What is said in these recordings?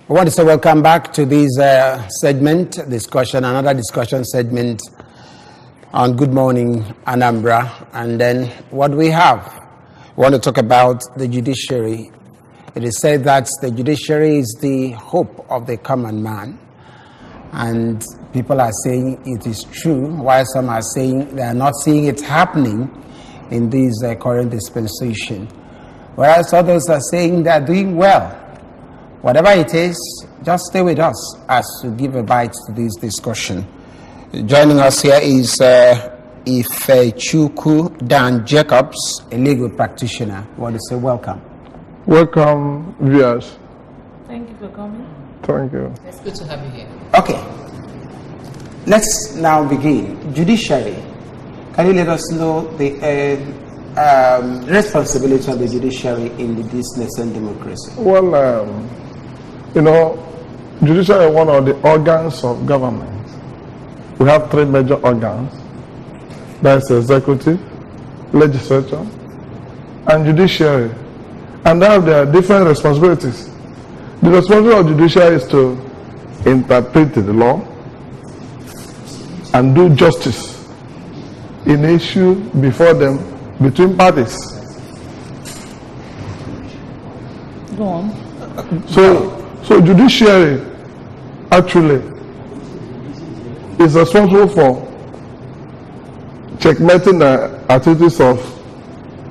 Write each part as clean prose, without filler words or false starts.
I want to say welcome back to this another discussion segment on Good Morning Anambra. And then what we want to talk about the judiciary. It is said that the judiciary is the hope of the common man. And people are saying it is true, while some are saying they are not seeing it happening in this current dispensation. Whereas others are saying they are doing well. Whatever it is, just stay with us as to give a bite to this discussion. Joining us here is Ifechukwu Dan Jacobs, a legal practitioner. I want to say welcome. Welcome, viewers. Thank you for coming. Thank you. It's good to have you here. Okay. Let's now begin. Judiciary. Can you let us know the responsibility of the judiciary in the business and democracy? Well, judiciary is one of the organs of government. We have three major organs. That's executive, legislature, and judiciary. And they have their different responsibilities. The responsibility of judiciary is to interpret the law and do justice in issue before them between parties. Go on. So judiciary actually is responsible for checkmating the activities of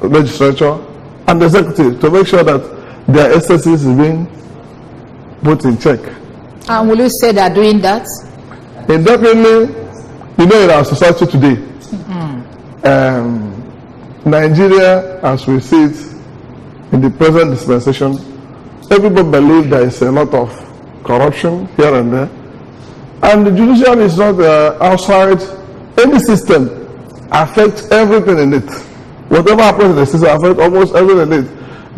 legislature and executive to make sure that their excesses is being put in check. And will you say they are doing that? And definitely, in our society today, Nigeria, as we see it in the present dispensation, everybody believes there is a lot of corruption here and there. And the judiciary is not outside any system, affects everything in it. Whatever happens in the system affects almost everything in it.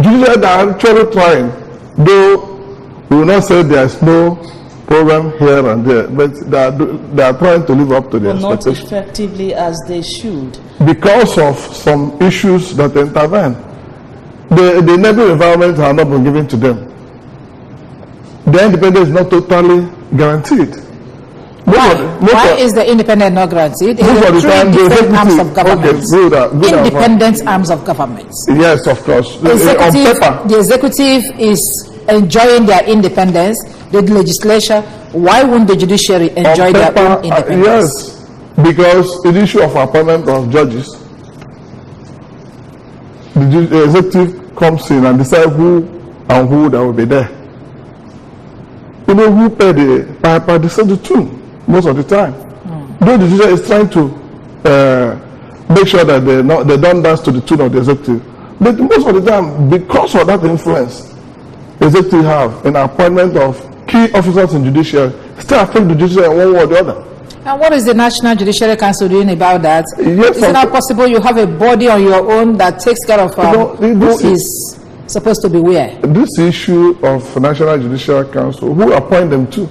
Judiciary, they are actually trying, though we will not say there is no problem here and there, but they are trying to live up to the expectations. Not effectively as they should. Because of some issues that intervene. The enabling environment has not been given to them. The independence is not totally guaranteed. Why is the independence not guaranteed? There are three different arms of government. Independent arms of government. Yes, of course. The executive is enjoying their independence. The legislature, why wouldn't the judiciary enjoy their own independence? Yes, because the issue of appointment of judges, the executive comes in and decides who and who that will be there. You know who pay the piper, they set the tune most of the time. Though the judiciary is trying to make sure that they don't dance to the tune of the executive, but most of the time, because of that influence executive have in appointment of key officers in judiciary, still affect the judiciary in one way or the other. And what is the National Judiciary Council doing about that? Yes, is it not possible you have a body on your own that takes care of who is supposed to be where? This issue of National Judiciary Council, who appoint them to?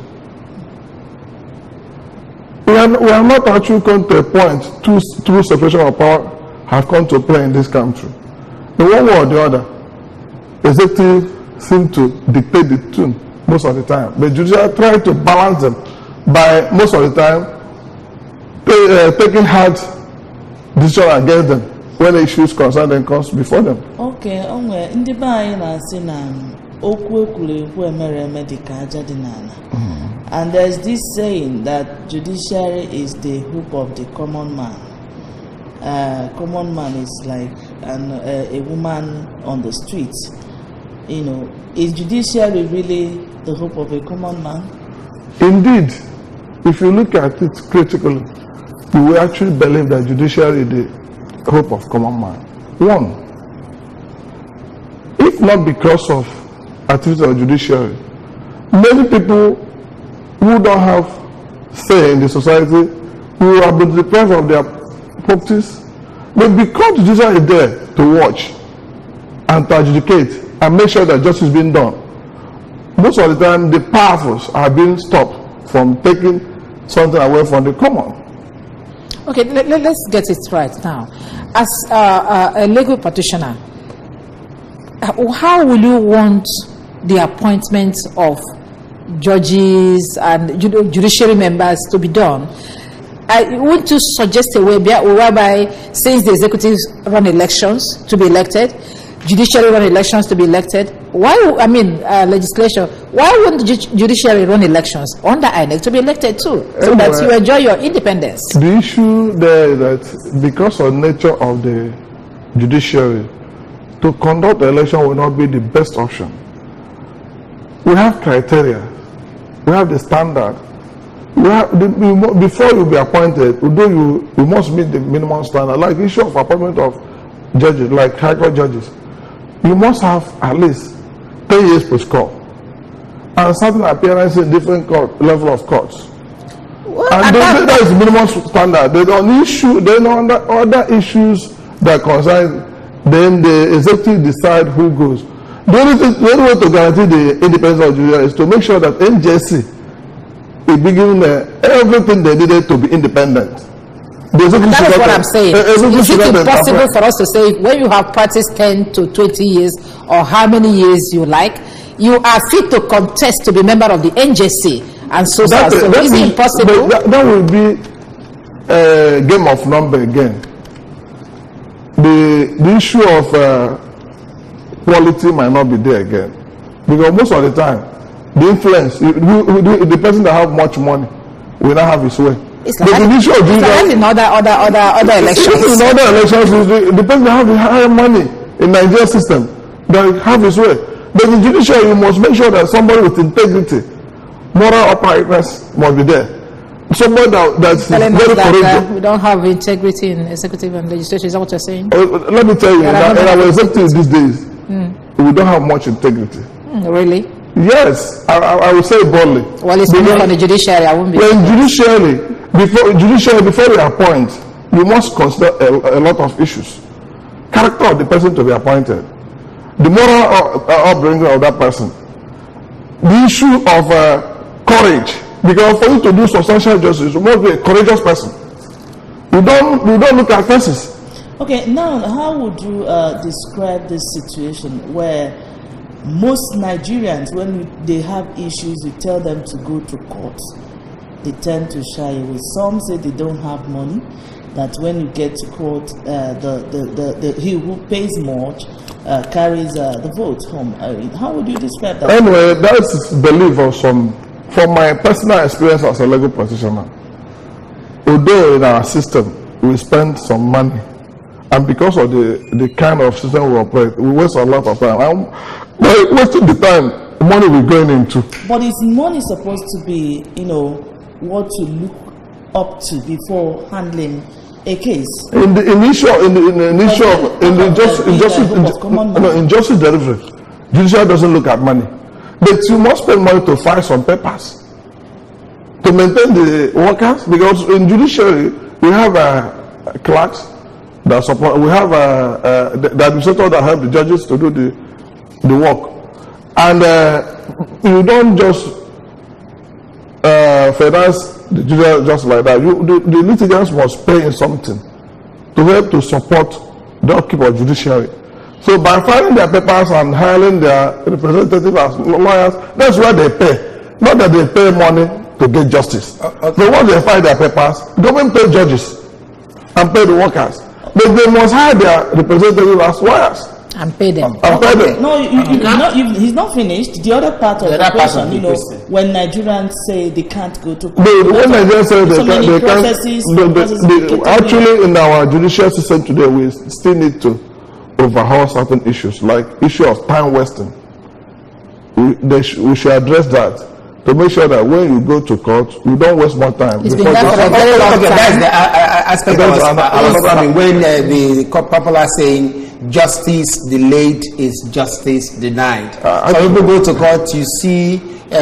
We are not actually come to a point two separation of power have come to play in this country. In one way or the other, executive seem to dictate the tune most of the time. The judiciary try to balance them by most of the time taking hard decision against them when issues concern them comes before them. Okay, ndị be anyị na-asị na okwu ekwurekwu emere eme dịka aja dị n'ala. And there's this saying that judiciary is the hope of the common man. Common man is like a woman on the streets. Is judiciary really the hope of a common man? Indeed, if you look at it critically, you will actually believe that judiciary is the hope of common man. One, if not because of activities of judiciary, many people who don't have say in the society who have been deprived of their properties, but because the judiciary is there to watch and to adjudicate and make sure that justice is being done, most of the time the powerful are being stopped from taking something away from the common. Okay, let's get it right now. As a legal practitioner, how will you want the appointment of judges and judiciary members to be done. I want to suggest a way whereby, since the executives run elections to be elected, judiciary run elections to be elected, legislation, why wouldn't the judiciary run elections under INEC to be elected too, so that you enjoy your independence? The issue there is that because of the nature of the judiciary, to conduct the election will not be the best option. We have criteria, we have the standard. Before you be appointed, you must meet the minimum standard, like issue of appointment of judges, like high court judges. You must have at least 10 years per score and certain appearance in different level of courts. Well, and that is minimum standard. They don't issue, then other issues that concern, then the executive decide who goes. The only way to guarantee the independence of the judiciary is to make sure that NJC is beginning everything they needed to be independent. That is what I'm saying. Is it impossible for us to say, when you have practiced 10 to 20 years or how many years you like, you are fit to contest to be member of the NJC and so is it impossible? That will be a game of number again. The issue of quality might not be there again, because most of the time the influence, the person that have much money will not have his way. It's like in other elections. In other elections, the person that have the higher money in Nigerian system that have his way. But in judiciary, you must make sure that somebody with integrity, moral uprightness must be there. Somebody that's very courageous. We don't have integrity in executive and legislature. Is that what you're saying? Let me tell you, in our executive these days, we don't have much integrity. Really? Yes, I will say it boldly. Well, it's not on the judiciary. I won't be. When before we appoint, you must consider a lot of issues. Character of the person to be appointed, the moral upbringing of that person, the issue of courage. Because for you to do substantial justice, you must be a courageous person. You don't look at faces. Okay, now how would you describe this situation where most Nigerians, when they have issues, you tell them to go to court, they tend to shy away. Some say they don't have money, that when you get to court, he who pays more carries the vote home. How would you describe that? Anyway, that's belief of some. From my personal experience as a legal practitioner, although in our system we spend some money, and because of the kind of system we operate, we waste a lot of time. By wasting the time, the money we're going into. But is money supposed to be, what to look up to before handling a case? In justice delivery, judiciary doesn't look at money. But you must spend money to file some papers, to maintain the workers, because in judiciary we have clerks that support, we have the administrator that help the judges to do the work, and you don't just finance the judiciary just like that. The litigants must pay in something to help to support the upkeep of judiciary. So by filing their papers and hiring their representatives as lawyers, that's why they pay. Not that they pay money to get justice. So once they file their papers, government pay judges and pay the workers. But they must hire their representatives as lawyers. And pay them. No, he's not finished. The other part of the question, when Nigerians say they can't go to court. When Nigerians say they can't, actually in our judicial system today, we still need to overhaul certain issues, like issue of time wasting. We should address that to make sure that when you go to court, you don't waste more time. It's been done for a very long time. That's the aspect I was coming when the people are saying justice delayed is justice denied. So people go to court, you see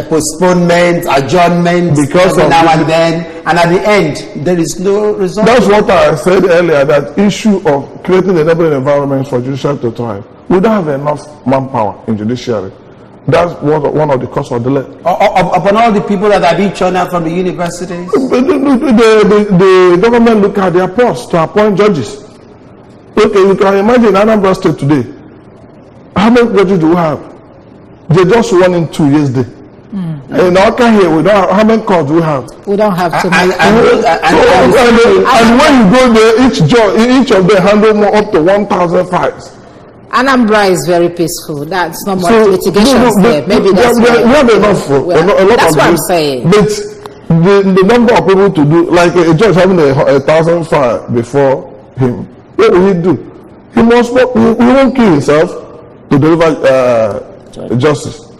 postponement, adjournment, because of now and then, and at the end there is no result. That's what I said earlier, that issue of creating a enabling environment for judiciary to thrive. We don't have enough manpower in judiciary. That's one of the causes of delay. Upon all the people that are being churned out from the universities, the government look at their posts to appoint judges. Okay, you can imagine Anambra State today. How many judges do we have? They just won in 2 years there. In Oka here, we don't have, how many courts do we have? We don't have too many. And when you go there, each of them handle more up to 1,000 files. Anambra is very peaceful. That's not much litigations there. Maybe that's we have enough. A lot that's of what I'm this. saying. But the number of people to do, like a judge having 1,000 files before him, what will he do? He won't kill himself to deliver justice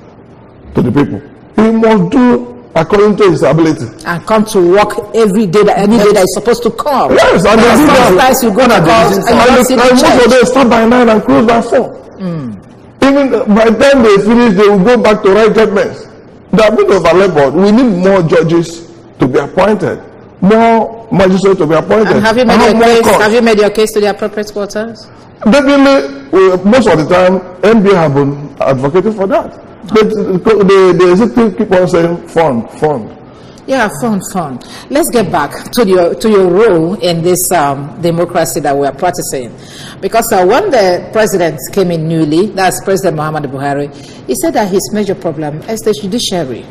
to the people. He must do according to his ability. And come to work every day, any day that is supposed to come. Yes, and sometimes you go to court and you don't see the most of them start by 9 and close by 4. Even by the time they finish, they will go back to write judgments. They are being overlabored. We need more judges to be appointed, more magistrates to be appointed. And have you made your case to the appropriate quarters? Definitely, most of the time, NBA have been advocating for that. But the executive keep on saying fund. Yeah, fund. Let's get back to your role in this democracy that we are practicing. Because when the president came in newly, that's President Muhammadu Buhari, he said that his major problem is the judiciary.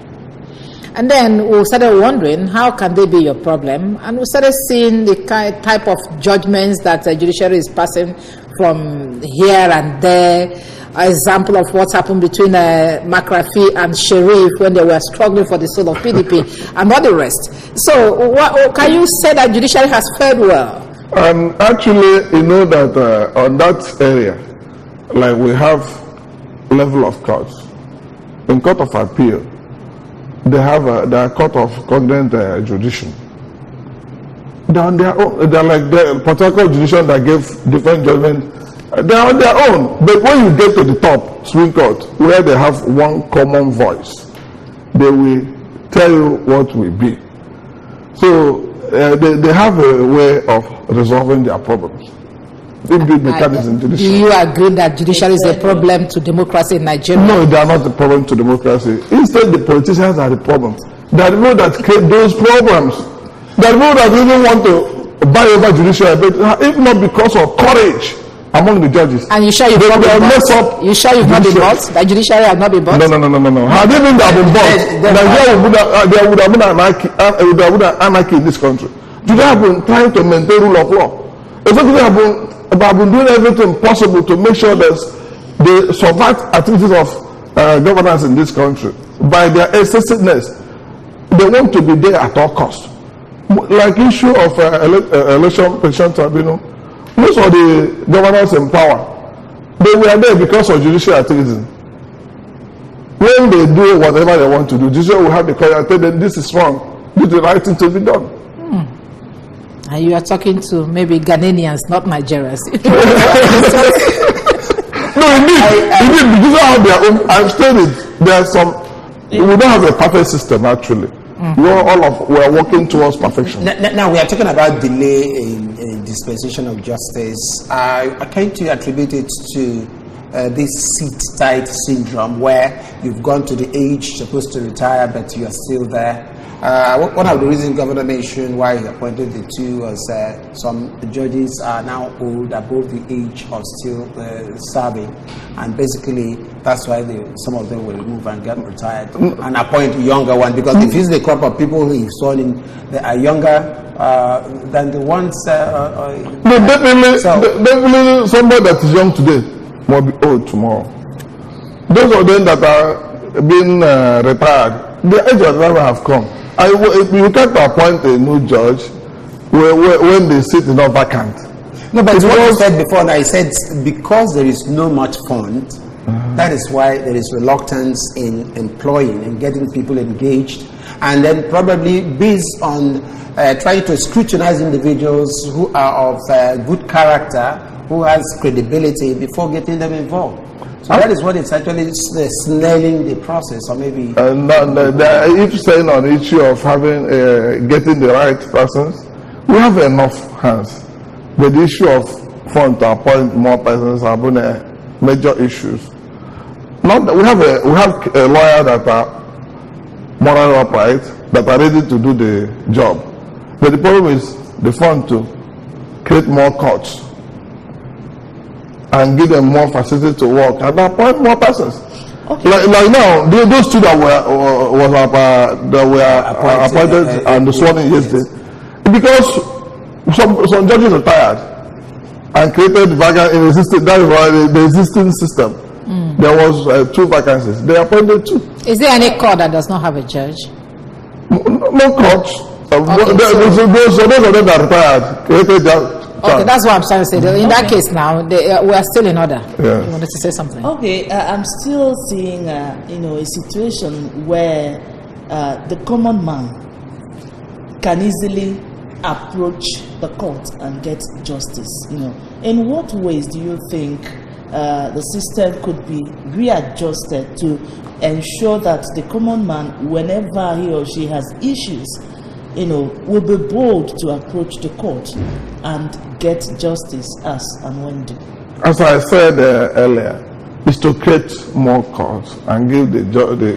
And then we started wondering, how can they be your problem? And we started seeing the type of judgments that the judiciary is passing from here and there. Example of what happened between McAfee and Sharif when they were struggling for the soul of PDP and all the rest. So can you say that judiciary has fared well? Actually, you know that on that area, like we have level of courts. In Court of Appeal, they have the Court of Cognate Judication. They're on their own. They're like the particular judicial that gave different judgments. They're on their own. But when you get to the top, Supreme Court, where they have one common voice, they will tell you what will be. So they have a way of resolving their problems. Mechanism, do you agree that judiciary is a problem to democracy in Nigeria? No, they are not a problem to democracy. Instead, the politicians are the problem. They are the people that create those problems. They are the people that even want to buy over judiciary, but if not because of courage among the judges. And you sure you've not been bought? You sure you've not been bought? That judiciary has not been bought? No. Had they been bought, Nigeria would have been anarchy in this country. Today have been trying to maintain rule of law. Exactly have been doing everything possible to make sure that they survive activities of governance in this country. By their excessiveness, they want to be there at all costs. Like issue of election petition tribunal, most of the governors in power, they were there because of judicial activism. When they do whatever they want to do, judicial will have the courage and tell them this is wrong, this is the right thing to be done. And you are talking to maybe Ghanaians, not Nigerians. No, indeed, because of their own. I've stated there are some. We don't have a perfect system actually. We are working towards perfection. Now we are talking about delay in dispensation of justice. I kind to attribute it to this seat-tight syndrome, where you've gone to the age supposed to retire, but you are still there. One of the reasons Governor mentioned why he appointed the two was some judges are now old, above the age of still serving, and basically that's why some of them will move and get retired and appoint a younger one, because if he's the crop of people he saw in, they are younger than the ones. Definitely somebody that is young today will be old tomorrow. Those of them that are being retired, the age of them have come. You can't appoint a new judge when the seat is not vacant. No, but what you said before, and I said because there is no much fund, that is why there is reluctance in employing and getting people engaged, and then probably based on trying to scrutinize individuals who are of good character, who has credibility before getting them involved. So that is what it's actually snailing the process, or maybe. If saying on the issue of having getting the right persons, we have enough hands. But the issue of fund to appoint more persons have been major issues. Not that we have a lawyer that are morally upright, that are ready to do the job. But the problem is the fund to create more courts and give them more facilities to work and appoint more persons. Okay. Like now, those two that were appointed and sworn in yesterday, because some judges are tired and created vacancies in the existing system. There was 2 vacancies. They appointed 2. Is there any court that does not have a judge? No courts. Okay, those of them that are retired created that. Okay, that's what I'm trying to say. In that case now, we are still in order. Yes. You wanted to say something? Okay, I'm still seeing, a situation where the common man can easily approach the court and get justice. In what ways do you think the system could be readjusted to ensure that the common man, whenever he or she has issues, will be bold to approach the court and get justice as and when due? As I said earlier, is to create more courts and give the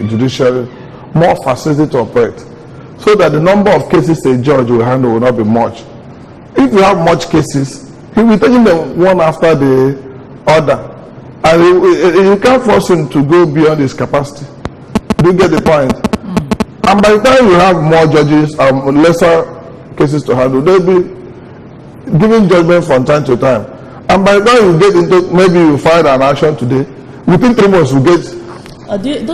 judiciary more facility to operate, so that the number of cases a judge will handle will not be much. If you have much cases, he will be taking them one after the other, and you can't force him to go beyond his capacity. Do you get the point? And by the time you have more judges and lesser cases to handle, they'll be giving judgment from time to time. And by the time you get into, maybe you file an action today, within 3 months you get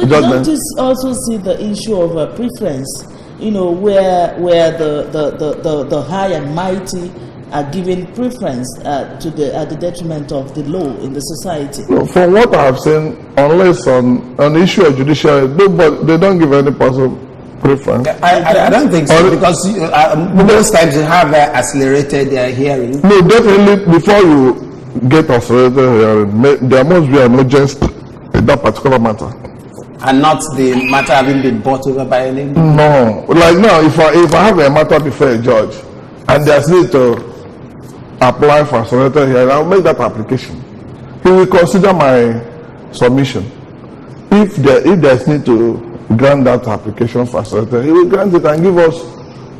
judgment. Don't you also see the issue of a preference, where the high and mighty are giving preference at the detriment of the low in the society? No, from what I have seen, unless on the issue of judiciary, they don't give any possible preference. I don't think so, because most times you have accelerated hearing. No, definitely before you get accelerated hearing, there must be an urgency in that particular matter. And not the matter having been brought over by any. No, like now, if I have a matter before a judge and there's need to apply for accelerated hearing, I'll make that application. He will consider my submission. If there's need to grant that application for accelerated, he will grant it and give us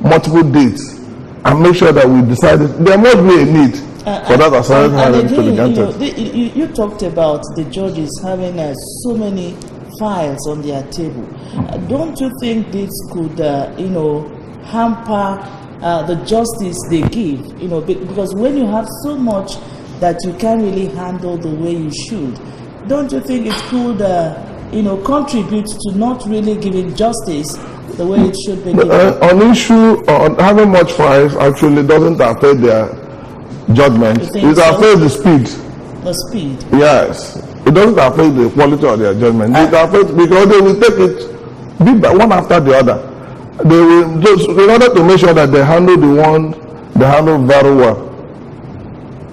multiple dates and make sure that we decide it. There must be a need for that accelerated hearing to be granted. You talked about the judges having so many files on their table. Don't you think this could, hamper the justice they give? Because when you have so much that you can't really handle the way you should, don't you think it could, contribute to not really giving justice the way it should be given? On issue on having much files actually doesn't affect their judgment. It affects the speed. The speed. Yes. It doesn't affect the quality of their judgment. It affects because they will take it one after the other. They will just, in order to make sure that they handle they handle very well.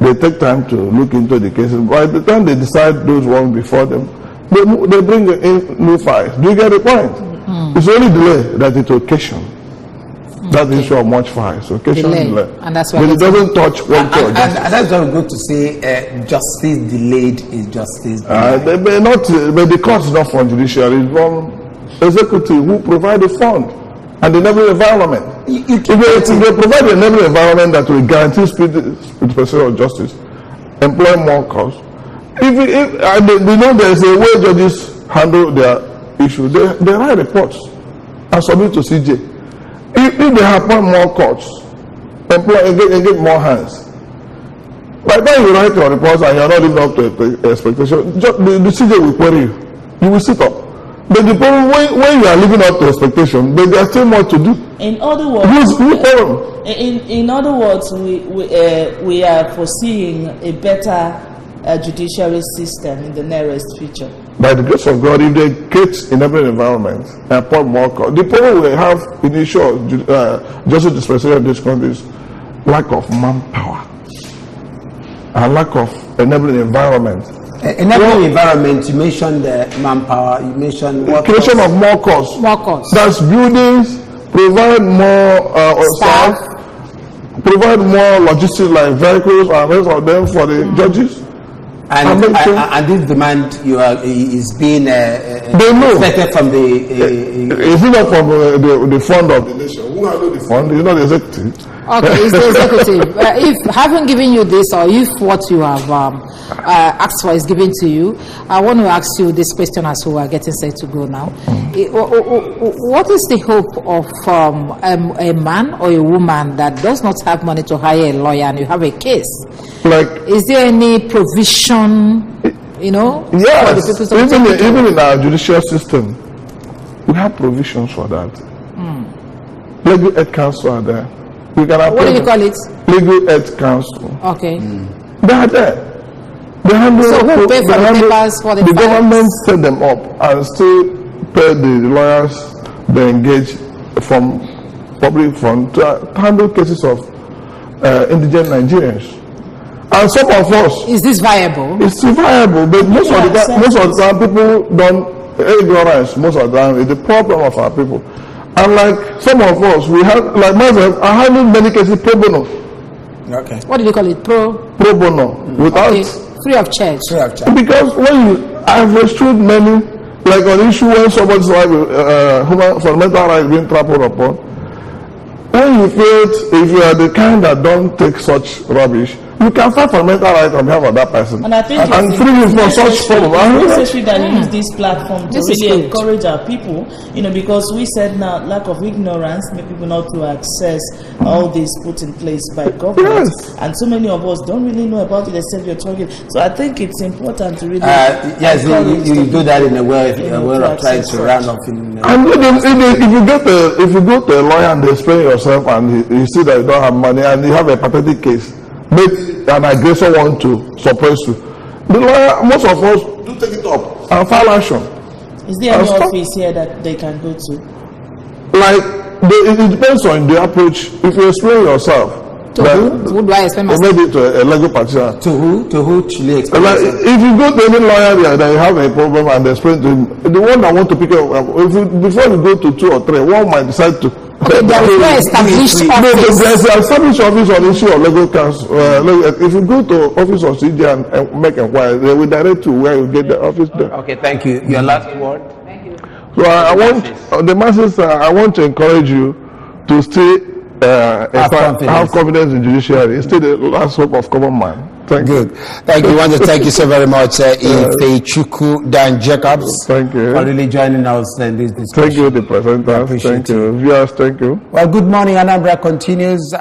They take time to look into the cases. By the time they decide those ones before them, they bring in new files. Do you get the point? It's only delay that it occasion. That's the issue of much files. Occasion delay. And that's why but it doesn't touch quality of justice. And that's very good to say justice delayed is justice denied. But the court is not from judiciary, it's from executive who provide the fund and the enabling environment. If they provide the enabling environment that will guarantee speed pursuit of justice, employ more costs. If they know there is a way judges handle their issue, they write reports and submit to CJ. If they appoint more courts, employ and get more hands. By the time you write your reports and you are not living up to expectation, the CJ will query you. You will sit up. But the problem when you are living up to expectation, but there is still more to do. In other words, in other words, we are foreseeing a better judiciary system in the nearest future. By the grace of God, if they create enabling environment and appoint more courts, the problem we have in the issue of justice dispensation in this country is lack of manpower and lack of enabling environment. Enabling environment, you mentioned the manpower, you mentioned what? Creation of more courts. More courts. That's buildings, provide more staff, provide more logistics like vehicles and rest of them for the judges. And this demand is being expected from the it's not from the fund of the nation. Who handle the fund? It's not the executive. Okay, it's the executive. If having given you this, or if what you have asked for is given to you, I want to ask you this question as we are getting set to go now. What is the hope of a man or a woman that does not have money to hire a lawyer and you have a case? Like, is there any provision, yes, for the people even in our judicial system, we have provisions for that. Legal Aid Council are there. We can what do you call it? Legal Aid Council. Okay. They are there. They handle, so who pay for the papers for the government set them up and still pay the lawyers they engage from public fund to handle cases of indigent Nigerians. And some of us, is this viable? It's still viable, but most of the time people don't. Ignorance most of the time is the problem of our people. And like some of us, we have, like myself, I handle many cases pro bono. Okay. What do you call it? Pro bono. Without free of charge. Free of charge. Because when I've restored many, like on issue when somebody's life, fundamental rights being trampled upon. When you feel, if you are the kind that don't take such rubbish, you can fight for mental rights on behalf of that person. And I think it's necessary that you use this platform to really encourage our people, because we said now lack of ignorance make people not to access all this put in place by government. Yes. And so many of us don't really know about it except you're talking. So I think it's important to really yes, you do that in a way of trying to run off in and if you go to a lawyer and they explain yourself and you see that you don't have money and you have a pathetic case, maybe an aggressor want to suppress you, the lawyer, most of us do take it up and file action. Is there any office here that they can go to? Like, it depends on the approach. If you explain yourself, to who do I explain myself? Maybe to a legal practitioner. To who? To who should you explain like, if you go to any lawyer there that you have a problem and explain to him, the one that want to pick up, before you go to 2 or 3, one might decide to. Okay, there is no established office. There's an established office on issue of legal counsel. If you go to office of CJ and make inquiry, they will direct you where you get the office there. Okay, thank you. Your last word. Thank you. So I want the masses. I want to encourage you to stay. Have confidence in judiciary. It's still the last hope of common man. Thank you. Thank you. I want to thank you so very much, Ifechukwu Dan Jacobs. Thank you for really joining us in this discussion. Thank you, the presenters. Thank you, viewers. Thank you. Well, good morning. Anambra continues.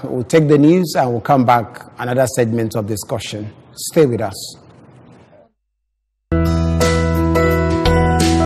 We'll take the news and we'll come back another segment of discussion. Stay with us.